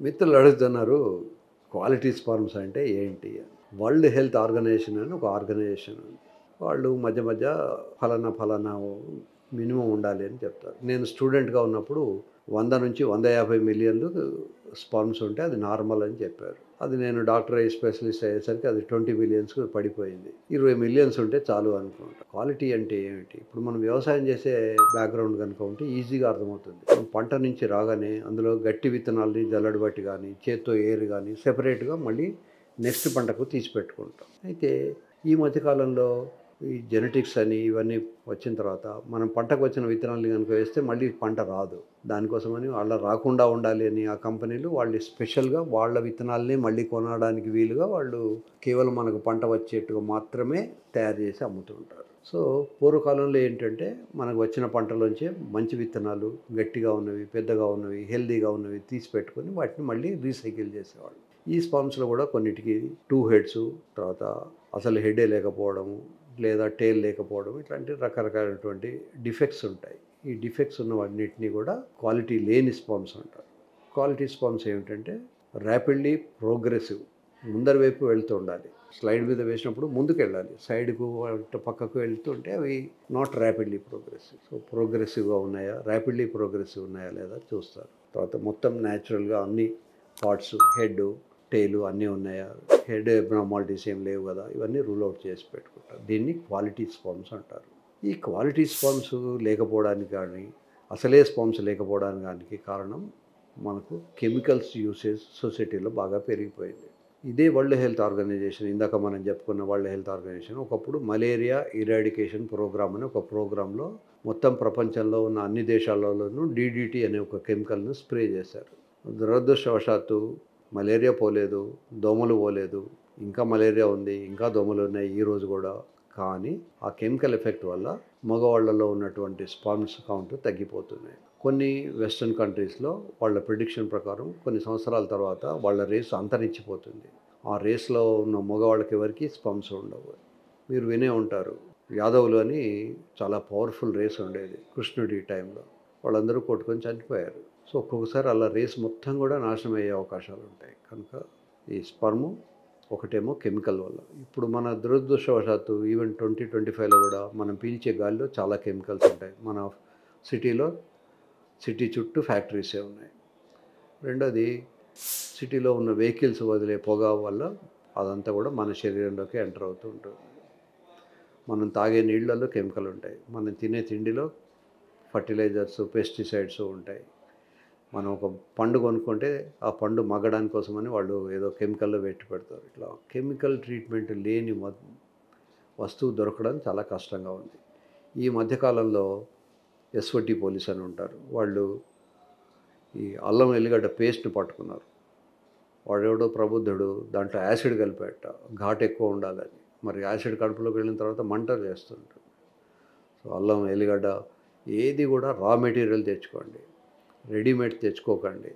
మిత్రులు అడుగుతున్నారు quality sperms అంటే ఏంటి అని. వరల్డ్ హెల్త్ ఆర్గనైజేషన్ అని ఒక ఆర్గనైజేషన్ ఉంది. వాళ్ళు మధ్య మధ్య ఫలానా ఫలానా మినిమం ఉండాలి అని చెప్తారు. నేను స్టూడెంట్గా ఉన్నప్పుడు 100 నుంచి 150 మిలియన్లు స్పర్మ్స్ ఉంటే అది నార్మల్ అని చెప్పారు. అది నేను డాక్టర్ అయ్యి స్పెషలిస్ట్ అయ్యేసరికి అది 20 మిలియన్స్‌కి పడిపోయింది. 20 మిలియన్స్ ఉంటే చాలు అనుకుంటా. క్వాలిటీ అంటే ఏమిటి? ఇప్పుడు మనం వ్యవసాయం చేసే బ్యాక్‌గ్రౌండ్ గనుక ఉంటే ఈజీగా అర్థమవుతుంది. పంట నుంచి రాగానే అందులో గట్టి విత్తనాల్ని జల్లెడబట్టి గానీ, చేత్తో ఏరి గానీ సెపరేట్‌గా మళ్ళీ నెక్స్ట్ పంటకు తీసి పెట్టుకుంటాం. అయితే ఈ మధ్య కాలంలో ఈ జెనెటిక్స్ అని ఇవన్నీ వచ్చిన తర్వాత మనం పంటకు వచ్చిన విత్తనాలు కనుక వేస్తే మళ్ళీ పంట రాదు. దానికోసమని అలా రాకుండా ఉండాలి అని ఆ కంపెనీలు వాళ్ళు స్పెషల్‌గా వాళ్ళ విత్తనాల్ని మళ్ళీ కొనడానికి వీలుగా వాళ్ళు కేవలం మనకు పంట వచ్చేట్టుగా మాత్రమే తయారు చేసి అమ్ముతూ ఉంటారు. సో, పూర్వకాలంలో ఏంటంటే మనకు వచ్చిన పంటలోంచే మంచి విత్తనాలు, గట్టిగా ఉన్నవి, పెద్దగా ఉన్నవి, హెల్తీగా ఉన్నవి తీసి పెట్టుకొని వాటిని మళ్ళీ రీసైకిల్ చేసేవాళ్ళు. ఈ స్పర్మ్స్‌లో కూడా కొన్నిటికి 2 హెడ్స్, తర్వాత అసలు హెడే లేకపోవడము, లేదా టెయిల్ లేకపోవడం, ఇట్లాంటి రకరకాలైనటువంటి డిఫెక్ట్స్ ఉంటాయి. ఈ డిఫెక్ట్స్ ఉన్న వాటిని కూడా క్వాలిటీ లేని స్పర్మ్స్ అంటారు. క్వాలిటీ స్పర్మ్స్ ఏమిటంటే ర్యాపిడ్లీ ప్రోగ్రెసివ్, ముందరి వైపు వెళ్తూ ఉండాలి. స్లైడ్ మీద వేసినప్పుడు ముందుకెళ్ళాలి. సైడ్‌కు పక్కకు వెళ్తుంటే అవి నాట్ ర్యాపిడ్లీ ప్రోగ్రెసివ్. సో, ప్రోగ్రెసివ్‌గా ఉన్నాయా, ర్యాపిడ్లీ ప్రోగ్రెసివ్ ఉన్నాయా లేదా చూస్తారు. తర్వాత మొత్తం న్యాచురల్‌గా అన్ని పార్ట్స్, హెడ్, టెయిల్ అన్నీ ఉన్నాయా, హెడ్ అబ్నార్మాలిటీస్ ఏం లేవు కదా, ఇవన్నీ రూల్ అవుట్ చేసి పెట్టుకుంటారు. దీన్ని క్వాలిటీ స్పర్మ్స్ అంటారు. ఈ క్వాలిటీ స్పర్మ్స్ లేకపోవడానికి కానీ, అసలే స్పర్మ్స్ లేకపోవడానికి కారణం మనకు కెమికల్స్ యూసేజ్ సొసైటీలో బాగా పెరిగిపోయింది. ఇదే వరల్డ్ హెల్త్ ఆర్గనైజేషన్, ఇందాక మనం చెప్పుకున్న వరల్డ్ హెల్త్ ఆర్గనైజేషన్ ఒకప్పుడు మలేరియా ఇరాడికేషన్ ప్రోగ్రామ్ అని ఒక ప్రోగ్రాంలో మొత్తం ప్రపంచంలో ఉన్న అన్ని దేశాలలోనూ డీడీటీ అనే ఒక కెమికల్ను స్ప్రే చేశారు. దురదృష్టవశాత్తు మలేరియా పోలేదు, దోమలు పోలేదు, ఇంకా మలేరియా ఉంది, ఇంకా దోమలు ఉన్నాయి ఈరోజు కూడా. కానీ ఆ కెమికల్ ఎఫెక్ట్ వల్ల మగవాళ్ళలో ఉన్నటువంటి స్పర్మ్స్ కౌంట్ తగ్గిపోతున్నాయి. కొన్ని వెస్ట్రన్ కంట్రీస్లో వాళ్ళ ప్రిడిక్షన్ ప్రకారం కొన్ని సంవత్సరాల తర్వాత వాళ్ళ రేస్ అంతరించిపోతుంది. ఆ రేస్లో ఉన్న మగవాళ్ళకి ఎవరికి స్పర్మ్స్ ఉండవు. మీరు వినే ఉంటారు, యాదవులు అని చాలా పవర్ఫుల్ రేస్ ఉండేది కృష్ణుడి టైంలో. వాళ్ళందరూ కొట్టుకొని చనిపోయారు. సో, ఒక్కొక్కసారి అలా రేస్ మొత్తం కూడా నాశనం అయ్యే అవకాశాలు ఉంటాయి. కనుక ఈ స్పర్మ్ ఒకటేమో కెమికల్ వల్ల. ఇప్పుడు మన దురదృష్టవశాత్తు ఈవెన్ 2025లో కూడా మనం పీల్చే గాలిలో చాలా కెమికల్స్ ఉంటాయి. మన సిటీలో, సిటీ చుట్టూ ఫ్యాక్టరీసే ఉన్నాయి. రెండోది, సిటీలో ఉన్న వెహికల్స్ వదిలే పొగ వల్ల అదంతా కూడా మన శరీరంలోకి ఎంటర్ అవుతూ ఉంటుంది. మనం తాగే నీళ్ళల్లో కెమికల్ ఉంటాయి. మనం తినే తిండిలో ఫర్టిలైజర్స్, పెస్టిసైడ్స్ ఉంటాయి. మనం ఒక పండు కొనుక్కుంటే ఆ పండు మగ్గడానికి కోసమని వాళ్ళు ఏదో కెమికల్లో పెట్టి పెడతారు. ఇట్లా కెమికల్ ట్రీట్మెంట్ లేని వస్తువు దొరకడం చాలా కష్టంగా ఉంది. ఈ మధ్యకాలంలో ఎస్ఓటి పోలీస్ అని ఉంటారు. వాళ్ళు ఈ అల్లం ఎల్లిగడ్డ పేస్ట్ని పట్టుకున్నారు. వాడెవడో ప్రబుద్ధుడు దాంట్లో యాసిడ్ కలిపాట, ఘాటు ఎక్కువ ఉండాలని. మరి యాసిడ్ కడుపులోకి వెళ్ళిన తర్వాత మంట చేస్తుంటారు. సో, అల్లం ఎల్లిగడ్డ ఏది కూడా రా మెటీరియల్ తెచ్చుకోండి, రెడీమేడ్ తెచ్చుకోకండి.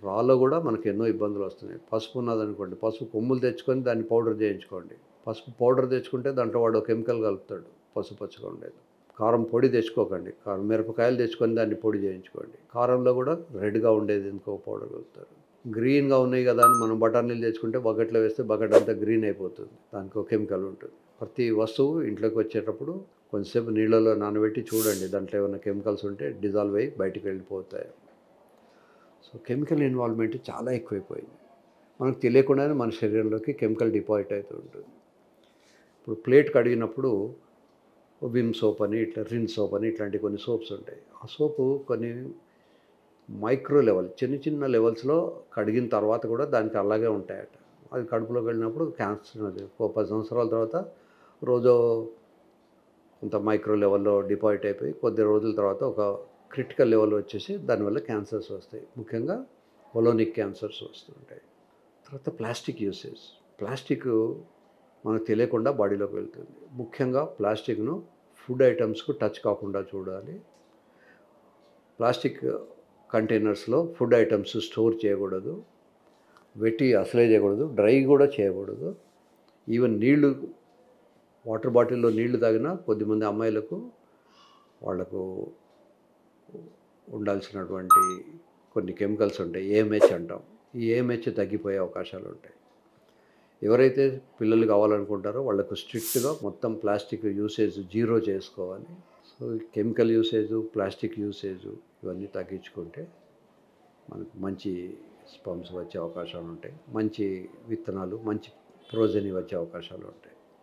రాలో కూడా మనకు ఎన్నో ఇబ్బందులు వస్తున్నాయి. పసుపు ఉన్నదనుకోండి, పసుపు కొమ్ములు తెచ్చుకొని దాన్ని పౌడర్ చేయించుకోండి. పసుపు పౌడర్ తెచ్చుకుంటే దాంట్లో వాడు కెమికల్ కలుపుతాడు పసుపచ్చగా ఉండేది. కారం పొడి తెచ్చుకోకండి, కారం మిరపకాయలు తెచ్చుకొని దాన్ని పొడి చేయించుకోండి. కారంలో కూడా రెడ్గా ఉండేది ఇంకో పౌడర్ కలుపుతారు. గ్రీన్గా ఉన్నాయి కదా అని మనం బఠానీలు తెచ్చుకుంటే బకెట్లో వేస్తే బకెట్ అంతా గ్రీన్ అయిపోతుంది. దానికి ఒక కెమికల్ ఉంటుంది. ప్రతి వస్తువు ఇంట్లోకి వచ్చేటప్పుడు కొంచెంసేపు నీళ్ళలో నానబెట్టి చూడండి, దాంట్లో ఏమైనా కెమికల్స్ ఉంటే డిజాల్వ్ అయ్యి బయటికి వెళ్ళిపోతాయి. సో, కెమికల్ ఇన్వాల్వ్మెంట్ చాలా ఎక్కువైపోయింది. మనకు తెలియకుండానే మన శరీరంలోకి కెమికల్ డిపాజిట్ అవుతూ ఉంటుంది. ఇప్పుడు ప్లేట్ కడిగినప్పుడు విమ్ సోప్ అని, ఇట్లా రిన్ సోప్ అని ఇట్లాంటి కొన్ని సోప్స్ ఉంటాయి. ఆ సోపు కొన్ని మైక్రో లెవెల్, చిన్న చిన్న లెవెల్స్లో కడిగిన తర్వాత కూడా దానికి అలాగే ఉంటాయట. అది కడుపులోకి వెళ్ళినప్పుడు క్యాన్సర్, అది ఒక 10 సంవత్సరాల తర్వాత రోజు కొంత మైక్రో లెవెల్లో డిపాజిట్ అయిపోయి కొద్ది రోజుల తర్వాత ఒక క్రిటికల్ లెవెల్ వచ్చేసి దానివల్ల క్యాన్సర్స్ వస్తాయి. ముఖ్యంగా కొలోనిక్ క్యాన్సర్స్ వస్తుంటాయి. తర్వాత ప్లాస్టిక్ యూసేజ్. ప్లాస్టిక్ మనకు తెలియకుండా బాడీలోకి వెళ్తుంది. ముఖ్యంగా ప్లాస్టిక్ను ఫుడ్ ఐటమ్స్కు టచ్ కాకుండా చూడాలి. ప్లాస్టిక్ కంటైనర్స్లో ఫుడ్ ఐటమ్స్ స్టోర్ చేయకూడదు. వెట్టి అసలే చేయకూడదు, డ్రై కూడా చేయకూడదు. ఈవెన్ నీళ్లు, వాటర్ బాటిల్లో నీళ్లు తాగినా కొద్దిమంది అమ్మాయిలకు వాళ్లకు ఉండాల్సినటువంటి కొన్ని కెమికల్స్ ఉంటాయి, ఏఎంహెచ్ అంటాం. ఈ ఏఎంహెచ్ తగ్గిపోయే అవకాశాలు ఉంటాయి. ఎవరైతే పిల్లలు కావాలనుకుంటారో వాళ్ళకు స్ట్రిక్ట్‌గా మొత్తం ప్లాస్టిక్ యూసేజ్ జీరో చేసుకోవాలి. So, chemical usage, plastic usage ఇవన్నీ తగ్గించుకుంటే మనకు మంచి స్పర్మ్స్ వచ్చే అవకాశాలుంటాయి. మంచి విత్తనాలు, మంచి ప్రోజని వచ్చే అవకాశాలుంటాయి.